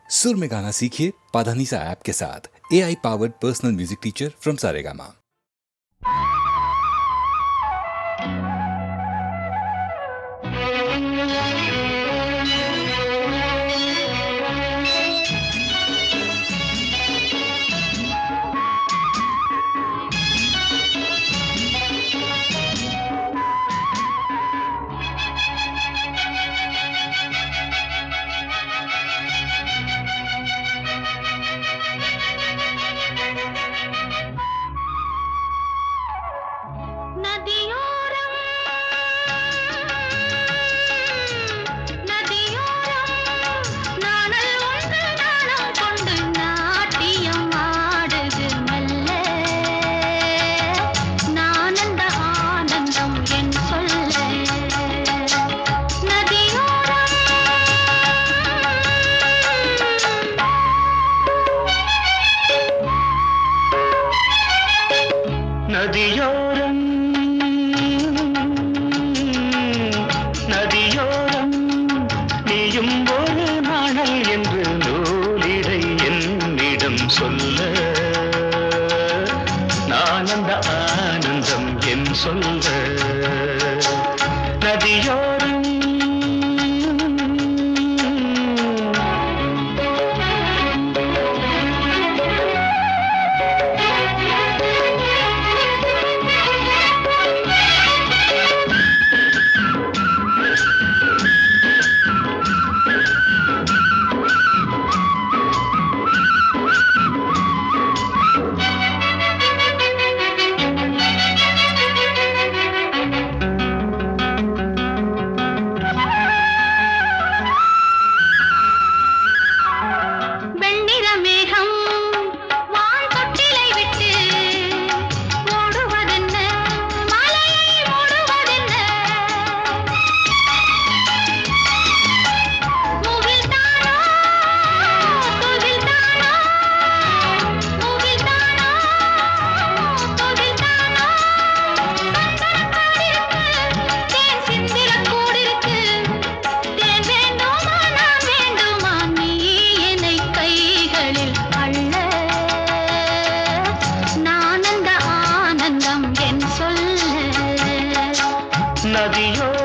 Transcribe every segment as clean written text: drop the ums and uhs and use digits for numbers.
सुर में गाना सीखिए पाधानीसा ऐप के साथ। AI powered personal music teacher from Saregama. நதியோரம் நதியோரம் நீயும் ஒரு நாணல் என்று நூலிடை என்னிடம் சொல்ல நான் அந்த ஆனந்தம் என் சொல்ல நதியோரம் நதியோரம் நதியோரம்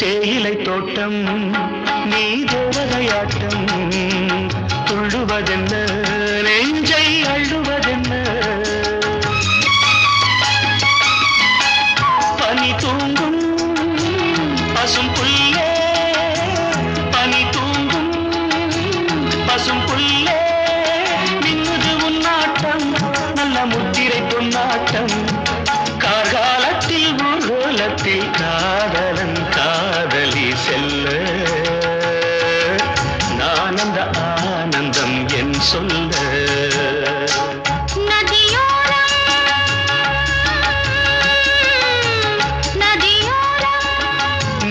தேயிலை தோட்டம் நீ தேவதையாட்டம் துள்ளுவதென்ன நெஞ்சை அள்ளுவதென்ன பனி தூங்கும் பசும் புல்லே பனி தூங்கும் பசும் புல்லே மின்னுது உன்னாட்டம் நல்ல முத்திரை பொன்னாட்டம் கார்காலத்தில் ஊர்வலத்தில் காதலன் காதலி செல்ல நான் அந்த ஆனந்தம் என் சொல்ல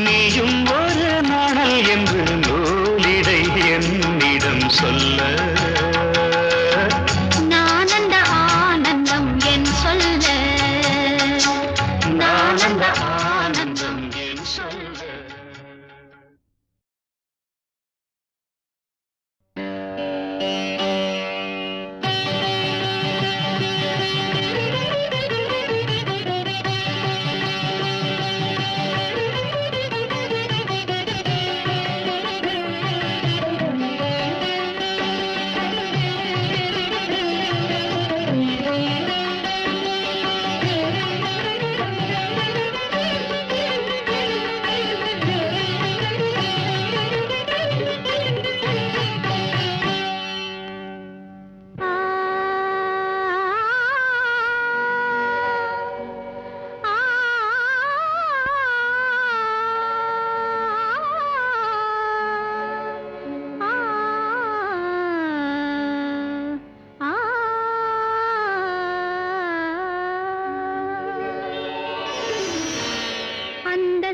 நீயும் ஒரு நாணல் என்று நூலிடை என்னிடம் சொல்ல நான் அந்த ஆனந்தம் என் சொல்ல நான் அந்த ஆனந்தம் என் சொல்ல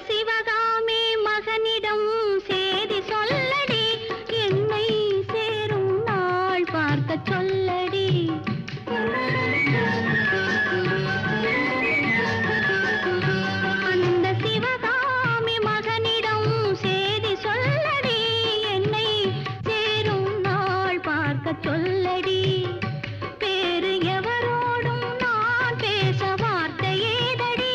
சிவகாமி மகனிடம் சேதி சொல்லடி, என்னை சேரும் நாள் பார்க்க சொல்லடி. அந்த சிவகாமி மகனிடம் சேதி சொல்லடி, என்னை சேரும் நாள் பார்க்க சொல்லடி. வேறு எவரோடும் நான் பேச வார்த்தை ஏதடி,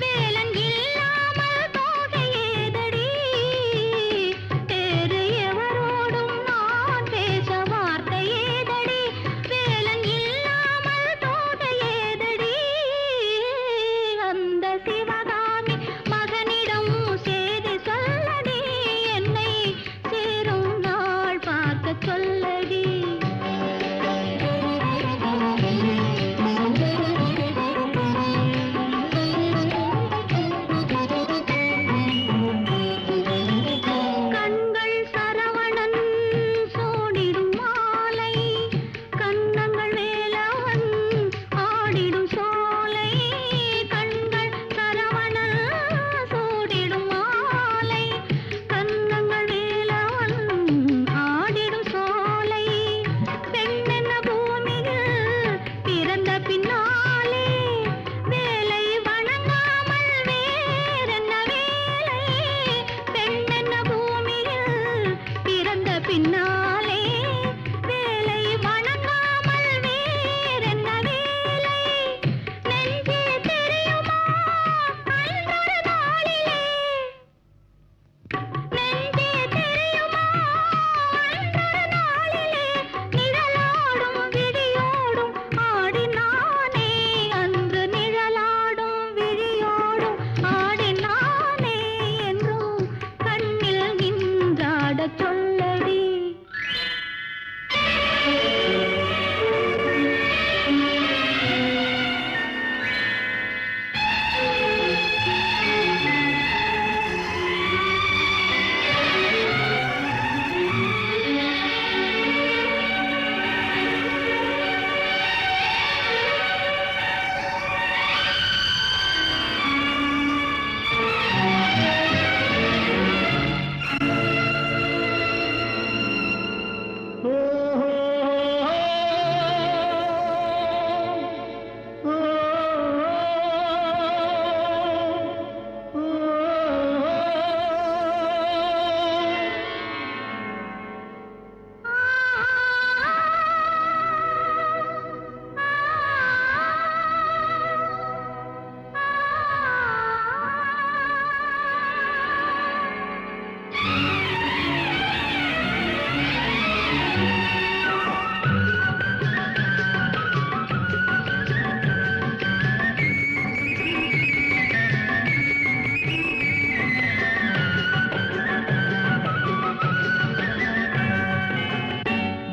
வேலன் இல்லாமல் போக ஏதடி. வேறு எவரோடும் நான் பேச வார்த்தை ஏதடி, வேலன் இல்லாமல் போக ஏதடி. அந்த சிவகாமி மகனிடம் சேதி சொல்லடி, என்னை சேரும் நாள் பார்க்க சொல்லடி. கண்கள் சரவணன் சூடிடும் மாலை, கண்ணங்கள் வேலவன் ஆடிடும் சோலை. கண்கள் சரவணன் சூடிடும் மாலை, கண்ணங்கள் வேலவன் ஆடிடும் சோலை. பெண்ணென்ன பூமியில் பிறந்த பின்னாலே வேலை வணங்காமல் வேறென்ன வேலை. பெண்ணென்ன பூமியில் பிறந்த பின்னாலே வேலை வணங்காமல் வேறென்ன வேலை. நெஞ்சே தெரியுமா அன்றொரு நாளிலே, நெஞ்சே தெரியுமா அன்றொரு நாளிலே, நிழலாடும் விழியோடும் ஆடினானே. அன்று நிழலாடும் விழியோடும் ஆடினானே, என்றும் கண்ணில் நின்றாடச் சொல்லடி.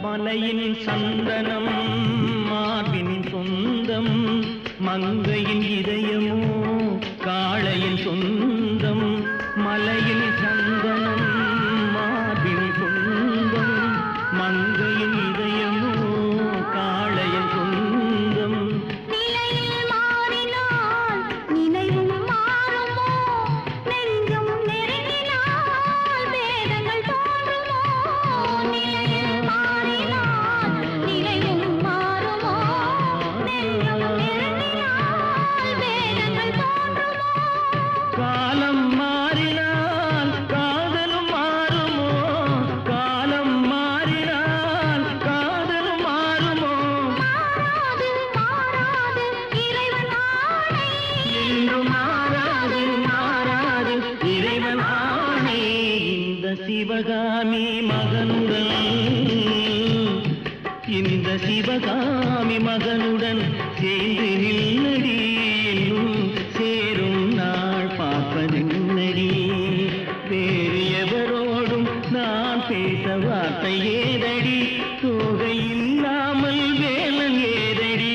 மலையின் சந்தனம் மார்பின் சொந்தம், மங்கையின் இதயமோ காளையின் சொந்தம். மலையின் சந்தனம் மார்பின் சொந்தம், மங்கையின் இதயமோ காளையின் சொந்தம். நிலையில் மாறினால் நினைவும் மாறுமோ, நெஞ்சம் நெருங்கினால் வேதங்கள் தோன்றுமோ. நிலையில் மாறினால் நினைவும் மாறுமோ, நெஞ்சம் நெருங்கினால் வேதங்கள் தோன்றுமோ. காலம் மாறினால் காதலும் மாறுமோ, காலம் மாறினால் காதலும் மாறுமோ. மாறாது மாறாது இறைவன் ஆணை, என்றும் மாறாது மாறாது இறைவன் ஆணை. இந்த சிவகாமி மகனுடன், இந்த சிவகாமி மகனுடன் சேர்ந்து நில்லடி, இன்னும் சேரும் நாள் பார்ப்பதென்னடி. வேறு எவரோடும் நான் பேச வார்த்தை ஏதடி, தோகை இல்லாமல் வேலன் ஏதடி.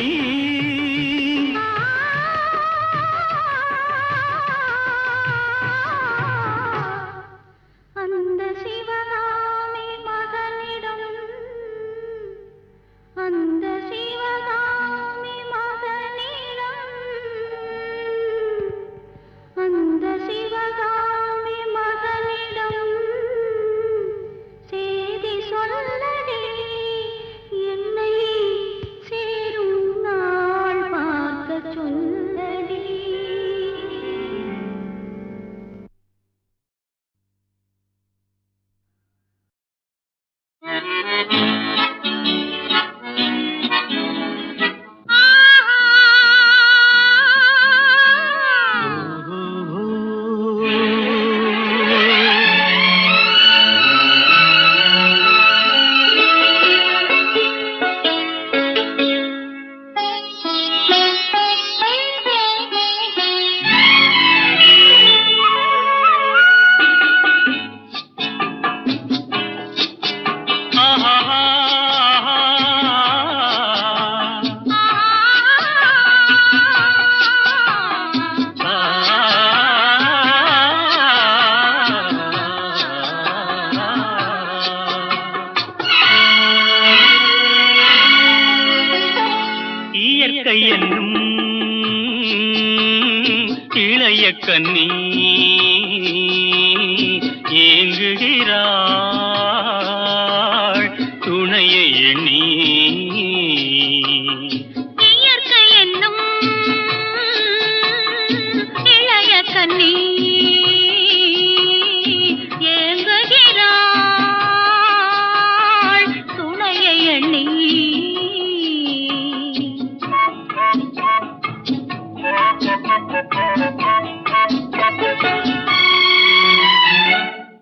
அந்த சிவகாமி மகனிடம், அந்த சிவகாமி மகனிடம், அந்த சிவகாமி கன்னி ஏங்குகிறாள் துணையை எண்ணி. இயற்கை என்னும் இளைய கன்னி ஏங்குகிறாள் துணையை எண்ணி.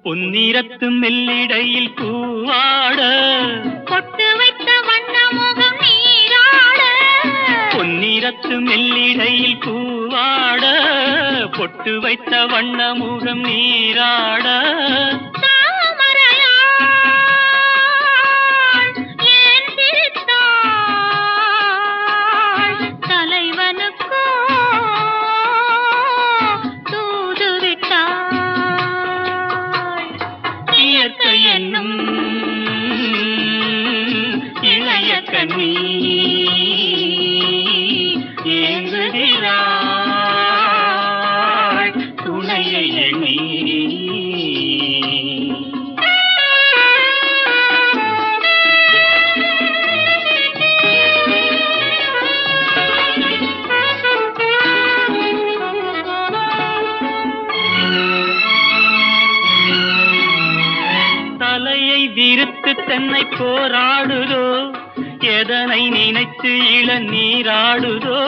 பொன்னிறத்து மெல்லிடையில் பூவாட பொட்டு வைத்த வண்ண முகம் நீராட. பொன்னிறத்து மெல்லிடையில் பூவாட பொட்டு வைத்த வண்ண முகம் நீராட. தாமரையாள் ஏன் சிரித்தாள் தலைவனுக்கோ தூது விட்டாள். இயற்கை என்னும் இளைய கன்னி ஏங்குகிறாள் துணையை எண்ணி. தலையை விரித்து தென்னை போராடுதோ எதனை நினைத்து இளநீராடுதோ.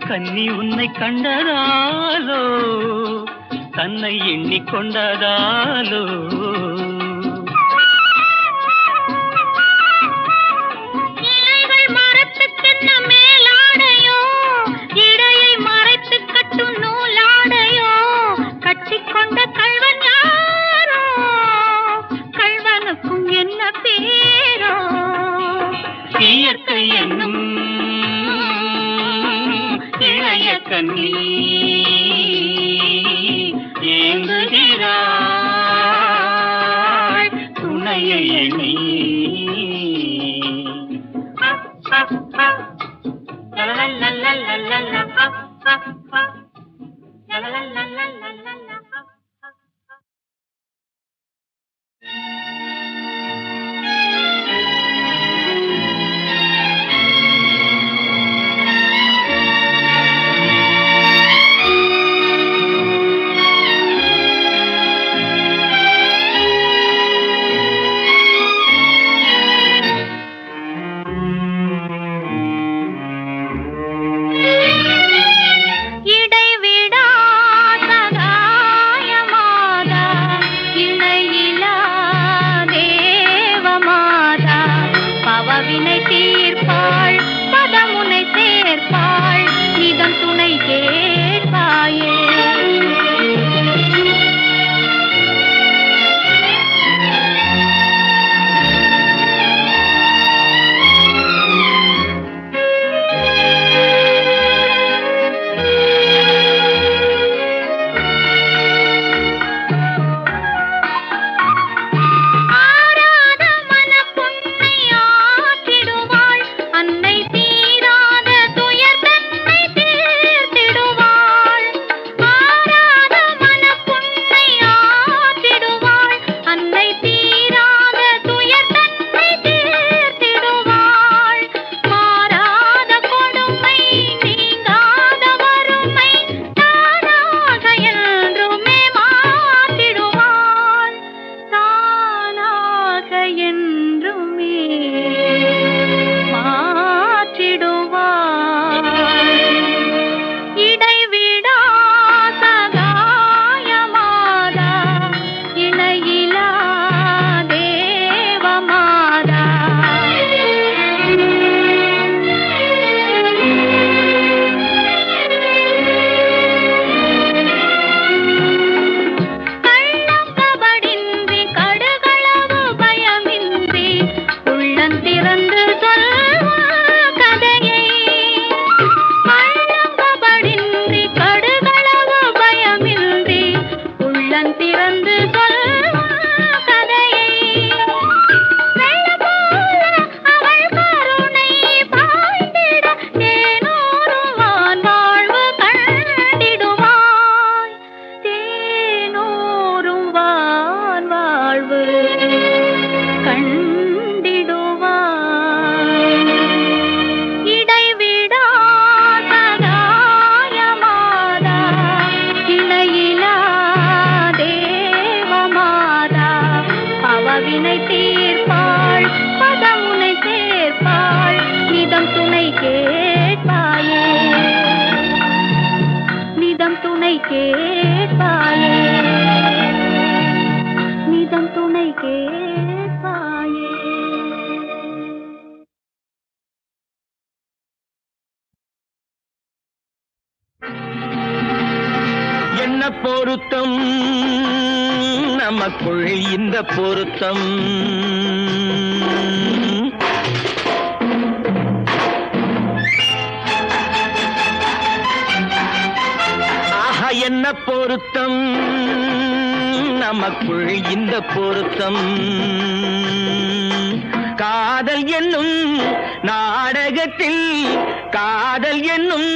கன்னி உன்னை கண்டதாலோ தன்னை எண்ணிக்கொண்டதாலோ. இலைகள் மரத்துக்கென்ன மேலாடையோ இடையை மறைத்து கட்டும் நூலாடையோ. கட்டிக்கொண்ட கள்வன் யாரோ கள்வனுக்கும் என்ன பேரோ. இயற்கை என்னும் இளைய கன்னி ஏங்குகிறாள் துணையை எண்ணி. நமக்குள் இந்த பொருத்தம் ஆஹா என்ன பொருத்தம் நமக்குள் இந்த பொருத்தம் காதல் என்னும் நாடகத்தில் காதல் என்னும்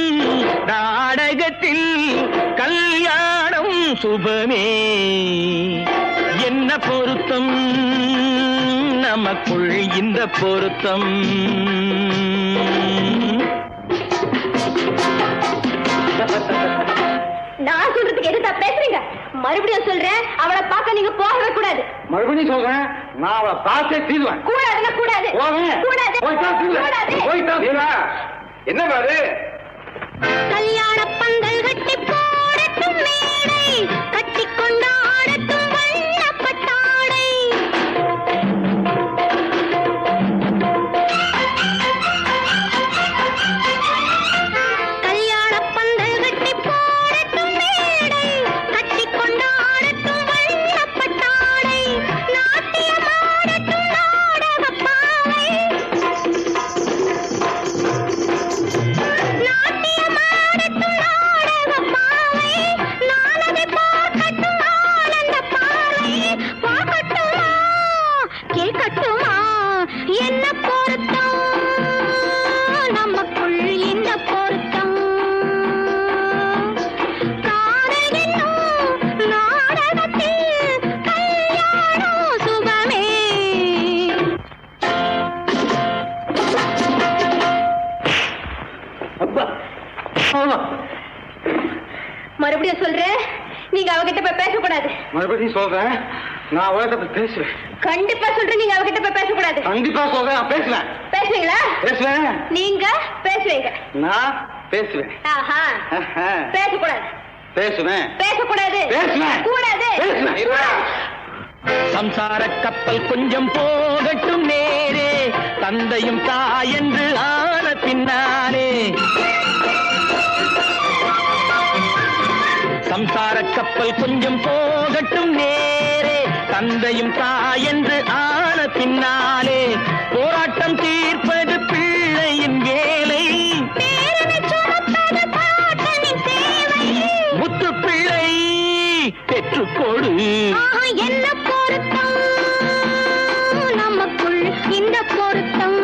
நாடகத்தில் கல்யாணம் சுபமே என்ன பொருத்தம் நமக்குள் இந்த பொருத்தம் நான் சொல்றதுக்கு எதுக்கு பேசுறீங்க? மறுபடியும் சொல்றேன், அவளை பார்க்க நீங்க போகவே கூடாது. மறுபடியும் சொல்றேன், நான் அவளை பார்த்தே தீர்வேன். கூடாதுன்னா கூடாது. போவேன். கூடாது. போய்தான் தீர்வேன். கூடாது. போய்தான் தீர்வேன். என்ன பாரு? கல்யாண பந்தல் கட்டி போடட்டும் மேடை, கட்டி கொண்டாடட்டும் வண்ணப்பட்டாடை. கல்யாண பந்தல் கட்டி போடட்டும் மேடை, கட்டி கொண்டாடட்டும் வண்ணப்பட்டாடை. நாட்டியமாடட்டும் நாடகப் பாவை. நாட்டியமாடட்டும் நாடகப் பாவை. நானதை பார்க்கட்டும் ஆனந்தப் பார்வை. பார்க்கட்டுமா, கேட்கட்டுமா, என்ன பொருத்தம் நமக்குள் இந்த பொருத்தம். காதல் என்னும் நாடகத்தில் கல்யாணம் சுபமே. அப்பா. ஆமா. மறுபடியும் சொல்றேன், நீங்க அவகிட்ட போய் பேசக்கூடாது. மறுபடியும் சொல்றேன், நான் அவகிட்ட போய் பேசுவேன். கண்டிப்பா சொல்றேன், நீங்க அவகிட்ட போய் பேசக்கூடாது. கண்டிப்பா சொல்றேன், நான் பேசுவேன். பேசுவீங்களா? பேசுவேன். நீங்க பேசுவீங்க. நான் பேசுவேன். ஆஹா. ஆஹா. பேசக்கூடாது. பேசுவேன். பேசக்கூடாது. பேசுவேன். கூடாது. பேசுவேன். இருடா. சம்சார கப்பல் கொஞ்சம் போகட்டும் நேரே தந்தையும் தாயென்று ஆன பின்னாலே சம்சார கப்பல் கொஞ்சம் போகட்டும் நேரே தந்தையும் தாயென்று ஆன பின்னாலே போராட்டம் தீர்ப்பது பிள்ளையின் வேலை பேரனை சுமப்பது பாட்டனின் தேவை. முத்து பிள்ளை பெற்றுக்கொடு ஆஹா, என்ன பொருத்தம் நமக்குள் இந்த பொருத்தம்.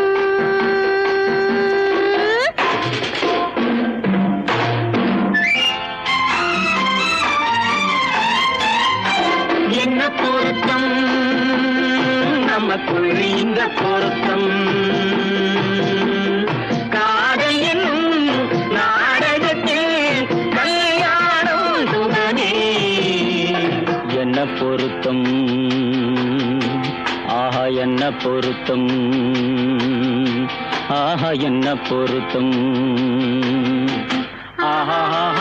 என்ன பொருத்தம் நமக்குள் இந்த பொருத்தம் காதல் என்னும் நாடகத்தில் கல்யாணம் சுகமே என்ன பொருத்தம் ஆஹா என்ன பொருத்தம் ஆஹா என்ன பொருத்தம் ஆஹா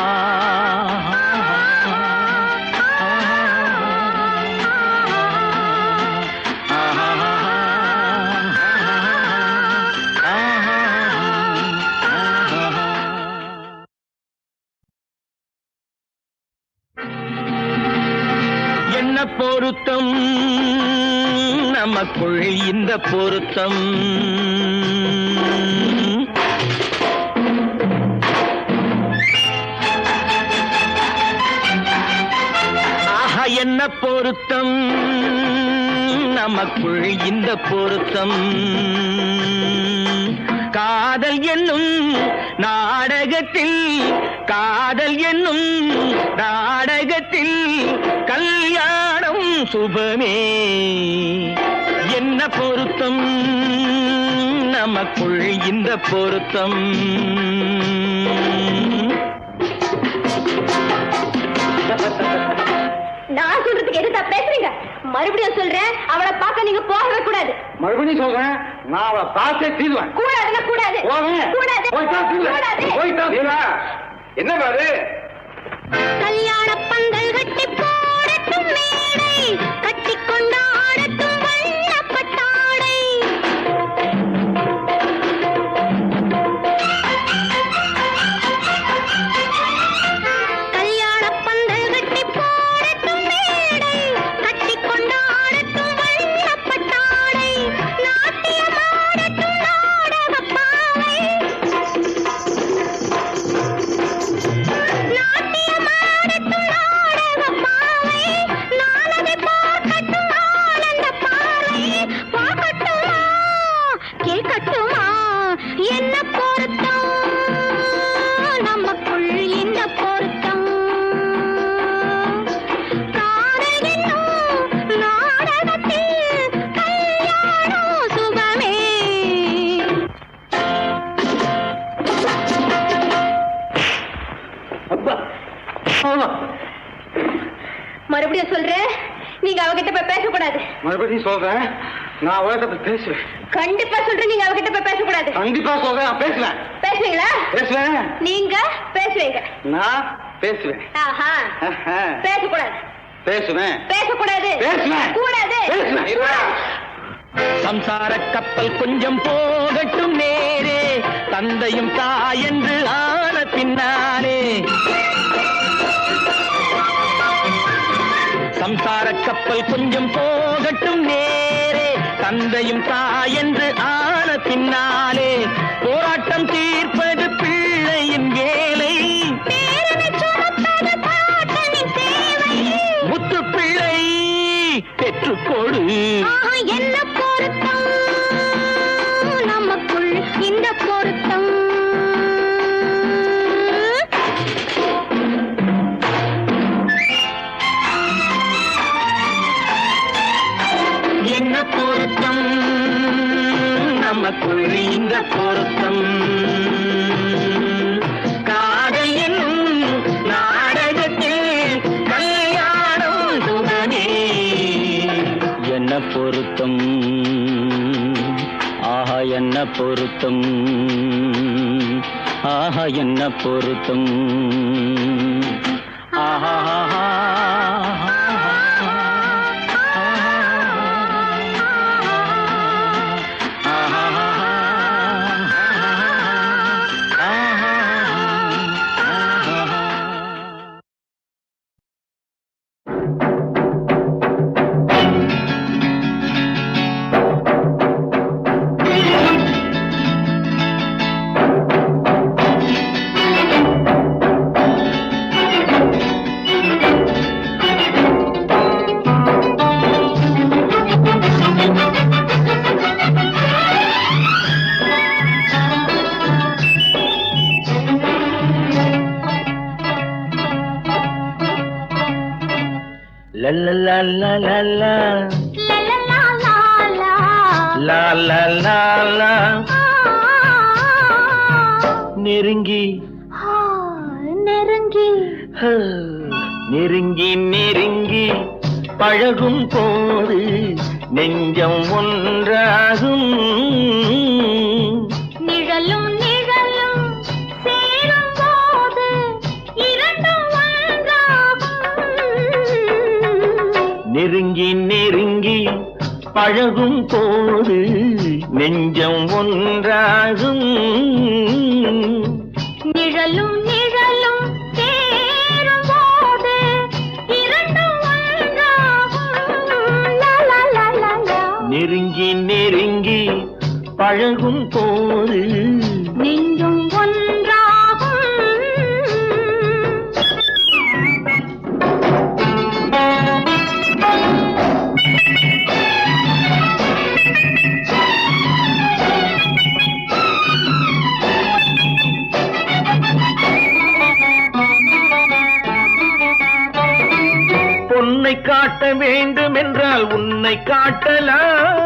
என்ன பொருத்தம் நமக்குள் இந்த பொருத்தம் ஆஹா என்ன பொருத்தம் நமக்குள் இந்த பொருத்தம் காதல் என்னும் நாடகத்தில் காதல் என்னும் நாடகத்தில் கல்யாணம் சுபமே என்ன பொருத்தம் நமக்குள் இந்த பொருத்தம் நான் சொல்றதுக்கு எதுக்கு பேசுறீங்க? மறுபடியும் சொல்றேன், அவளை பார்க்க நீங்க போகவே கூடாது. மறுபடியும் சொல்றேன், நான் அவளை பார்த்தே தீர்வேன். கூடாதுன்னா கூடாது. போவேன். கூடாது. போய்தான் தீர்வேன். கூடாது. போய்தான் தீர்வேன். என்ன பாரு? கல்யாண பந்தல் கட்டி போடட்டும் மேடை, கட்டி கொண்டாடட்டும் வண்ணப்பட்டாடை. கல்யாண பந்தல் கட்டி போடட்டும் மறுபடியும் சொல்றேன், நீங்க அவகிட்ட போய் பேசக்கூடாது. மறுபடியும் சொல்றேன், நான் அவகிட்ட பேசுவேன். கண்டிப்பா சொல்றேன், நீங்க அவகிட்ட போய் பேசக்கூடாது. கண்டிப்பா சொல்றேன், நான் பேசுவேன். பேசுவீங்களா? பேசுவேன். நீங்க பேசுவீங்க. நான் பேசுவேன். ஆஹா. பேசக்கூடாது. பேசுவேன். பேசக்கூடாது. பேசுவேன். கூடாது. பேசுவேன். சம்சார கப்பல் கொஞ்சம் போகட்டும் நேரே, தந்தையும் தாயென்று ஆன பின்னாலே. சம்சார கப்பல் கொஞ்சம் போகட்டும் நேரே, தந்தையும் தாயென்று ஆன பின்னாலே. போராட்டம் தீர்ப்பது பிள்ளையின் வேலை, முத்து பிள்ளை பெற்றுக்கொடு. என்ன பொருத்தம் நமக்குள் இந்த பொருத்தம். என்ன பொருத்தம் நமக்குள் இந்த பொருத்தம். காதல் என்னும் நாடகத்தில் கல்யாணம் துடனே. என்ன பொருத்தம், ஆஹா என்ன பொருத்தம், ஆஹா என்ன பொருத்தம், ஆஹா. La la la la la la La la la la la. la la la la. நெருங்கி நெருங்கி நெருங்கி நெருங்கி பழகும் போது நெஞ்சம் ஒன்றாகும். நிழலும் நிழலும் சேரும் போது இரண்டும் ஒன்றாகும். நெருங்கி நெருங்கி பழகும் போது நெஞ்சம் ஒன்றாகும். நிழலும் நிழலும் சேரும் போது இரண்டும் ஒன்றாகும். லா லா லா லா லா. நெருங்கி நெருங்கி பழகும் போது நெஞ்சும் ஒன்றாகும். பொன்னை காட்ட வேண்டும் என்றால் உன்னை காட்டலாம்.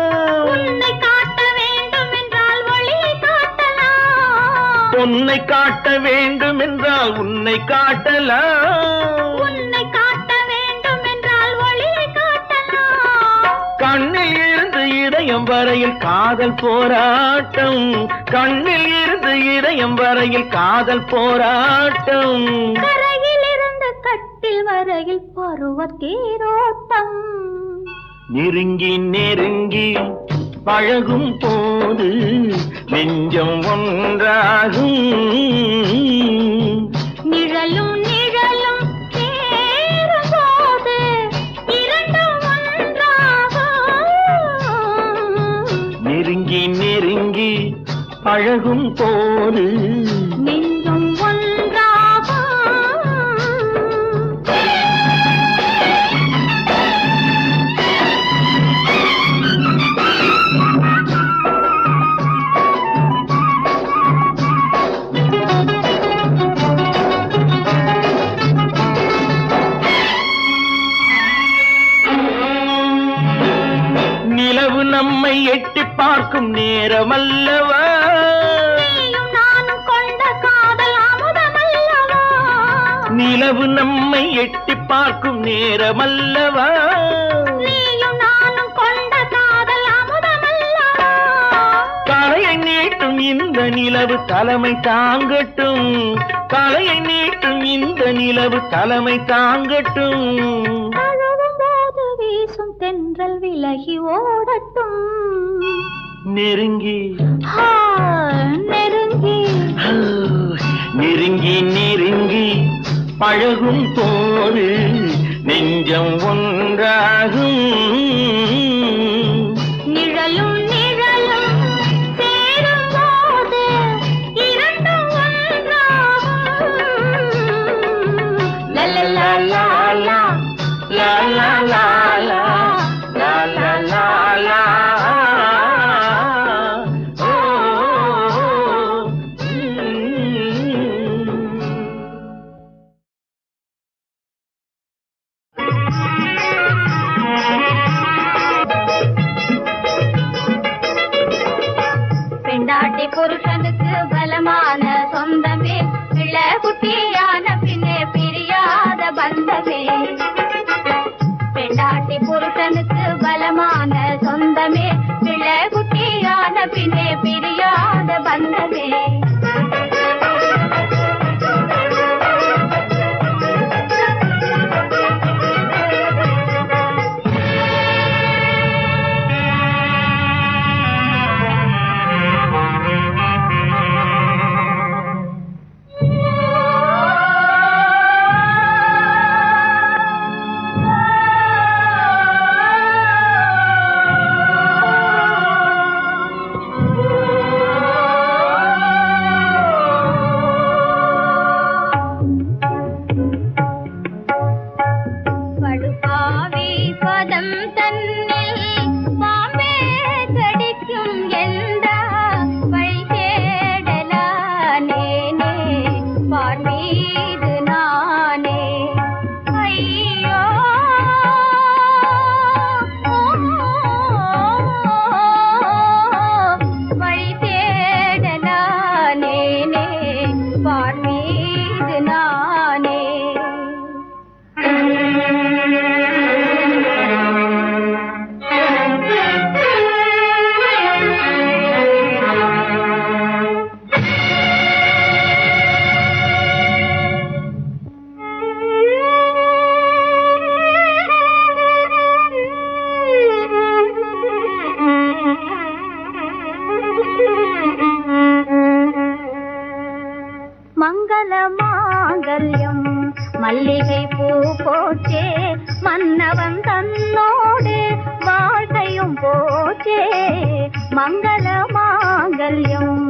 உன்னை காட்ட வேண்டும் என்றால் ஒளியை காட்டலாம். பொன்னை காட்ட வேண்டும் என்றால் உன்னை காட்டலாம். உன்னை காட்ட வேண்டும் என்றால் ஒளியை காட்டலாம். கண்ணில் இருந்து இதயம் வரையில் காதல் போராட்டம். கண்ணில் இருந்து இதயம் வரையில் காதல் போராட்டம். கரையில் இருந்து கட்டில் வரையில் பருவ தேரோட்டம். நெருங்கி நெருங்கி பழகும் போது நெஞ்சம் ஒன்றாகும். நிழலும் நிழலும் சேரும் போது இரண்டும் ஒன்றாகும். நெருங்கி நெருங்கி பழகும் போது நெஞ்சும் ஒன்றாகும். நிலவு நம்மை எட்டி பார்க்கும் நேரம் அல்லவா. நீயும் நானும் கொண்ட காதல் அமுதமல்லவா. நிலவு நம்மை எட்டி பார்க்கும் நேரமல்லவா நீயும் நானும் கொண்ட காதல் அமுதமல்லவா தலையை நீட்டும் இந்த நிலவு தலைமை தாங்கட்டும் தலையை நீட்டும் இந்த நிலவு தலைமை தாங்கட்டும் அழுவும் போது வீசும் தென்றல் விலகி ஓடட்டும் நெருங்கி நெருங்கி நெருங்கி நெருங்கி பழகும் போது நெஞ்சம் ஒன்றாகும் நிழலும் நிழலும் சேரும் போது இரண்டும் ஒன்றாகும் லலலா லாலா லா லா லா லா லா லா லா பெண்டாட்டி புருஷனுக்கு பலமான சொந்தமே பிள்ளை குட்டியான பின்னே பிரியாத பந்தமே பெண்டாட்டி புருஷனுக்கு பலமான சொந்தமே பிள்ளை குட்டியான பின்னே பிரியாத பந்தமே மல்லிகை பூ போச்சே மன்னவன் தன்னோடு வாழ்க்கையும் போச்சே மங்கள மாங்கல்யம்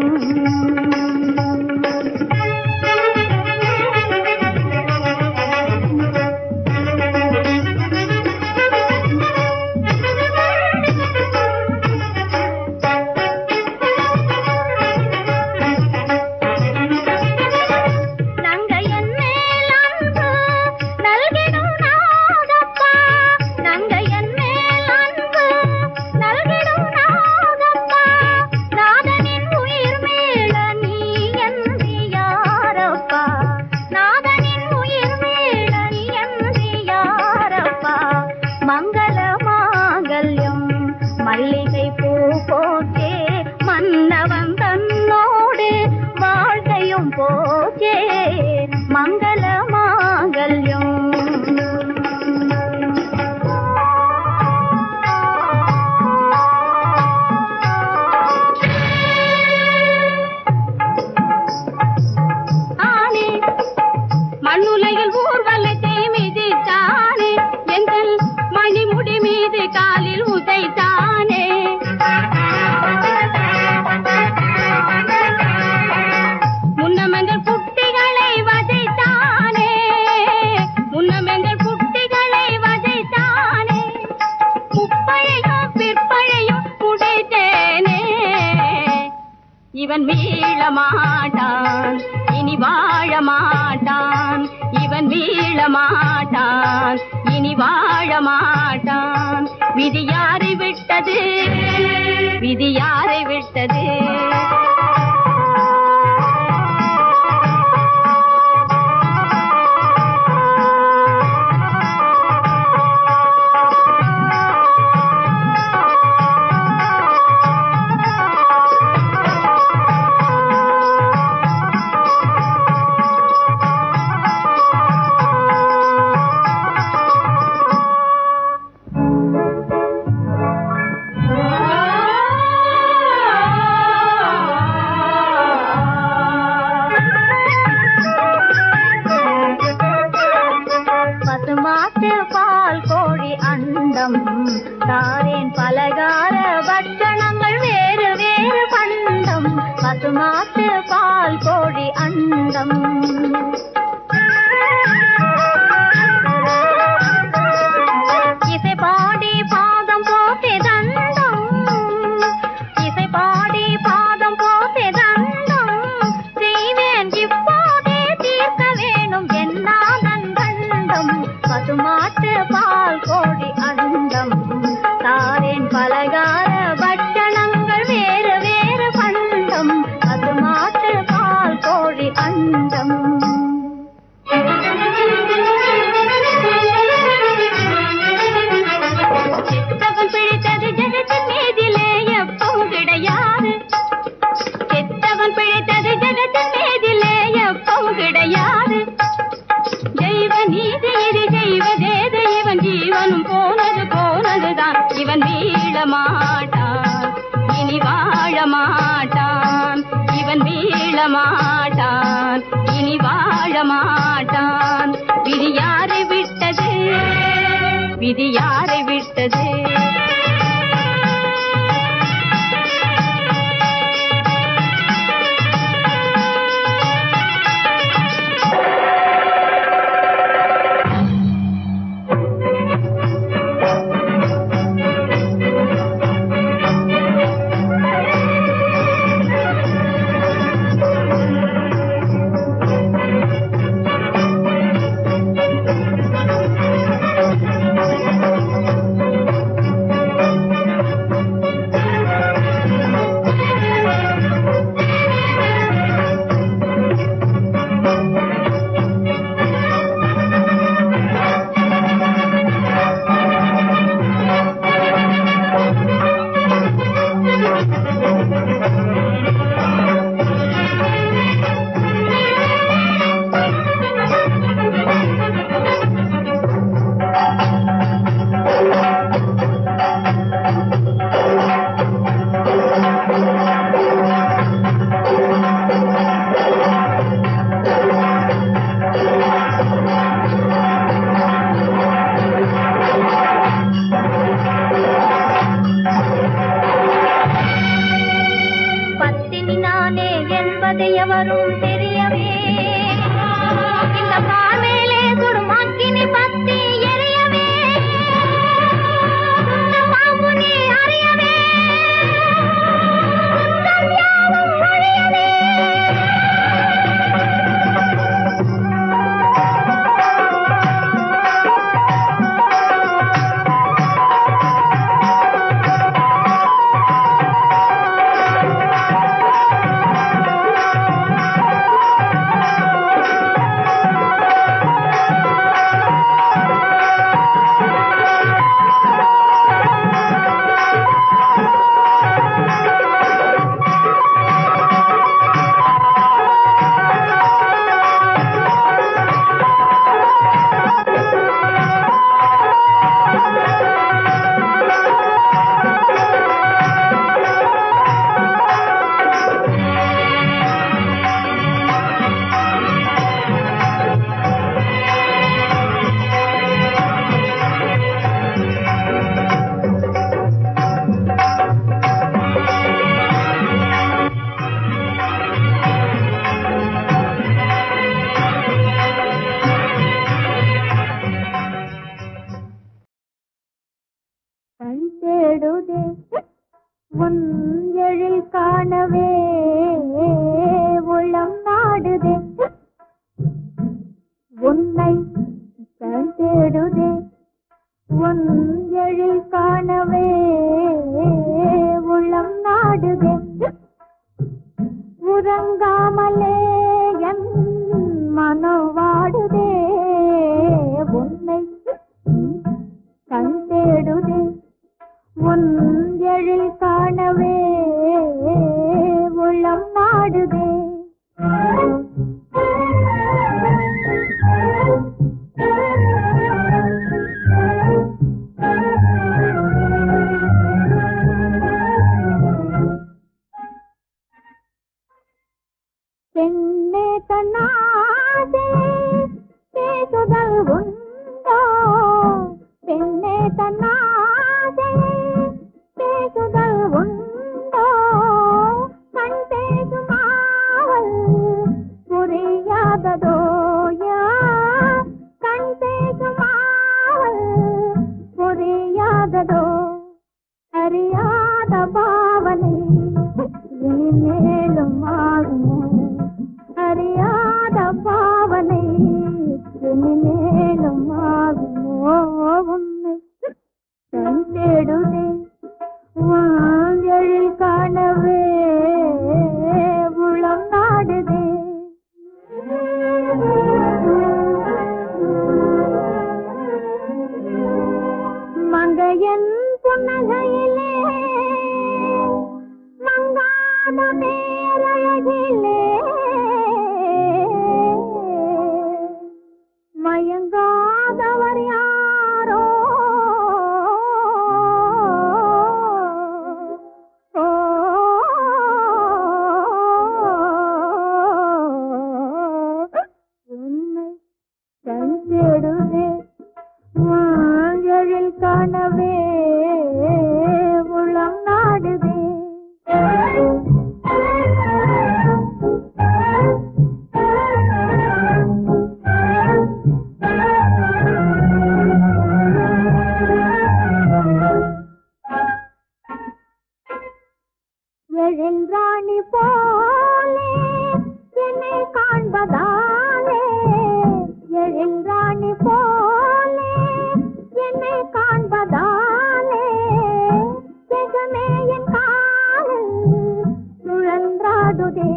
இவன் மீள மாட்டான் இனி வாழ மாட்டான் இவன் மீள மாட்டான் இனி வாழ மாட்டான் விதி யாரை விட்டது விதி யாரை விட்டது அண்டம் தாரேன் பலகார பட்சணங்கள் வேறு வேறு பண்டம் பசுமாட்டு பால் கோழி அண்டம் இசை பாடி பாதம் போட்டே தண்டம் இசை பாடி பாதம் போட்டே தண்டம் செய்வேன் இப்போதே தீர்க்க வேணும் என்னாதண்டம் பசுமாட்டு பால் கோழி அண்டம் தாரேன் பலகார பட்சணங்கள் வேறு வேறு பண்டம் பசுமாட்டு பால் கோழி அண்டம் சித்தவன் பிழைத்தது ஜகத்தின் மீதிலே எப்பவும் கிடையாது சித்தவன் பிழைத்தது ஜகத்தின் மீதிலே எப்பவும் கிடையாது தெய்வ நீதி இது செய்வதேது இவன் ஜீவனும் போனது போனதுதான் இவன் வீழ மாட்டான் இனி வாழ மாட்டான் இவன் வீழ மாட்டான் இனி வாழ மாட்டான் விதி யாரை விட்டது விதி யாரை விட்டது பத்தினி நானே என்பதை எவரும் தெரியவே இந்த பாமேலே குடுமாக்கினி பத்தி எரியவே இந்த பாம்புனி அறியவே துன்பம் யாவும் ஒழியவே கண் தேடுதே உன் எழில் காணவே உள்ளம் நாடுதே உன்னை கண் தேடுதே உன் எழில் காணவே உள்ளம் நாடுதே உறங்காமலே என் மனம் வாடுதே உன்னை கண் தேடுதே உன் எழில் காணவே உள்ளம் நாடுதே பெண்ணே தன்னாசே பேசுதல் உண்டோ பெண்ணே தன்னா வந்ததோ அறியாத பாவனை இனிமேலும் ஆகுமோ அறியாத பாவனை இனிமேலும் ஆகுமோ உன்னை கண் தேடுதே வாஞ்சலில் காணவே உளம் நாடுதே மங்கையன் புன்னகையிலே மங்காத பேரழகிலே மயங்காதவர் யாரோ உன்னை கண் தேடுதே வாஞ்சலில் காணவே உளம் நாடுதே எழில் ராணி போலே என்னை காண்பதாலே எழில் ராணி போலே என்னை காண்பதாலே ஜெகமே என் காலில் சுழன்றாடுதே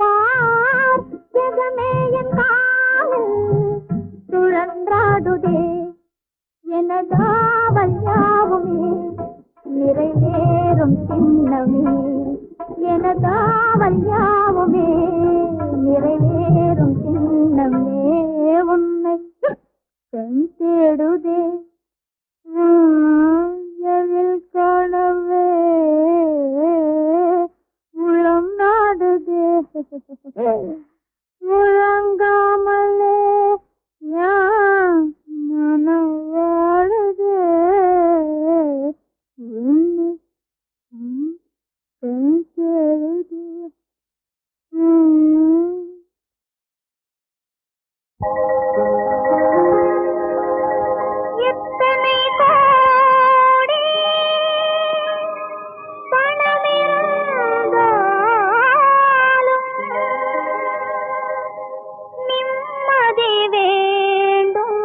பார் ஜெகமே என் காலில் சுழன்றாடுதே எனதாவல் யாவுமே நிறைவேறும் சின்னமே எனதாவல் யாவுமே நிறைவேறும் சின்னமே உன்னை கண் தேடுதே வாஞ்சலில் காணவே உளம் நாடுதே முழங்காமலே யான் மனம் வாழுதே உன்னை கண் தேடுதே எத்தனை கோடி பணமிருந்தாலும் நிம்மதி வேண்டும்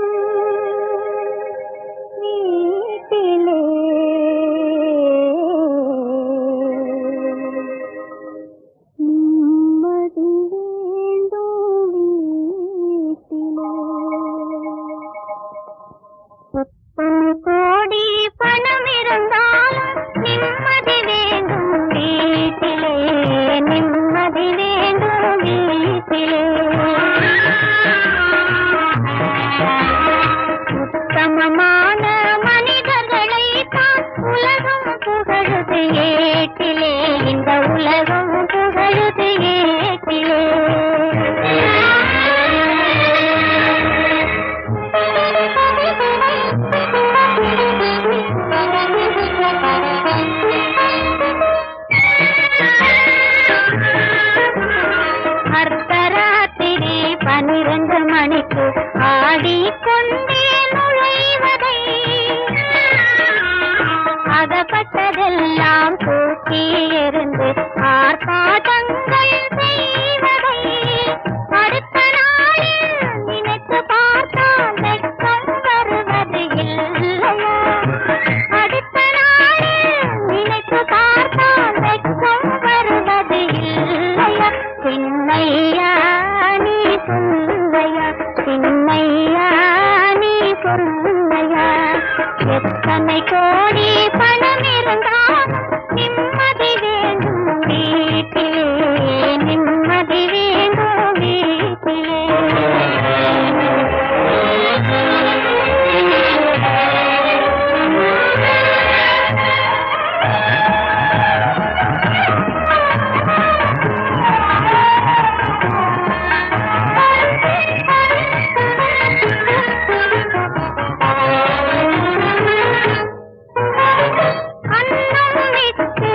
வீட்டிலே நிம்மதி வேண்டும் வீட்டிலே எத்தனை கோடி பணம் இருந்தாலும் நிம்மதி வேண்டும் வீட்டிலே நிம்மதி வேண்டும் வீட்டிலே உத்தமமான மனிதர்களை தான் உலகம் புகழுது ஏட்டிலே இந்த உலகம் புகழுது ஏட்டிலே அர்த்தராத்திரி 12 மணிக்கு ஆடிக்கொண்டே நுழைவதை அகப்பட்டதெல்லாம் தூக்கி எறிந்து ஆர்ப்பாட்டங்கள் செய்வதை அடுத்த நாளில் நினைத்து பார்த்தால் வெட்கம் வருவது இல்லையா அடுத்த நாளில் நினைத்து பார்த்தால் வெட்கம் வருவது இல்லையா சின்னையா நீ சொல்லையா சின்னையா நீ சொல்லையா எத்தனை கோடி பணம் இருந்தால் நிம்மதி வேண்டும் வீட்டிலே நிம்மதி வேண்டும் வீட்டிலே அன்னம் விட்டு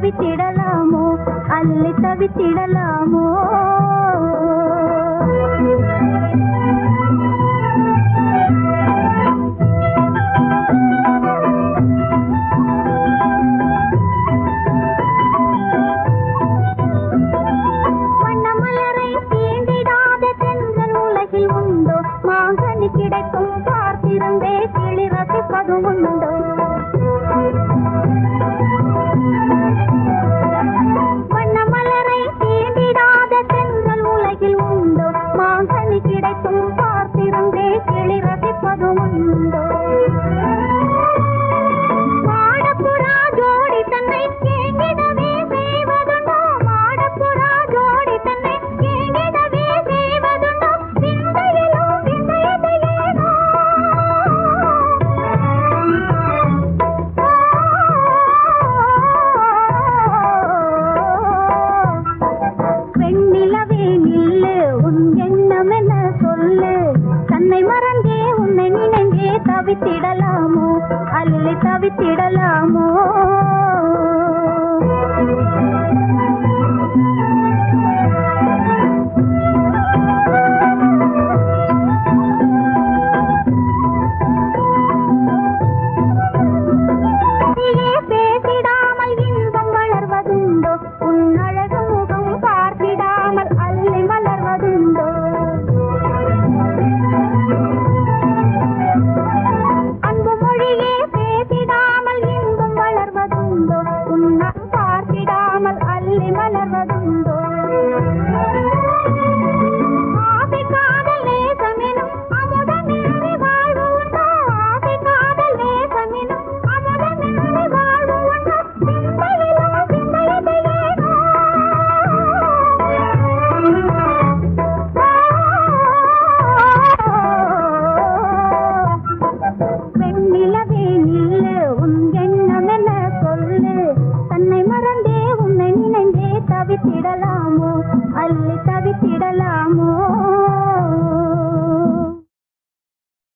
தவித்திடலாமோ அல்லி தவித்திடலாமோ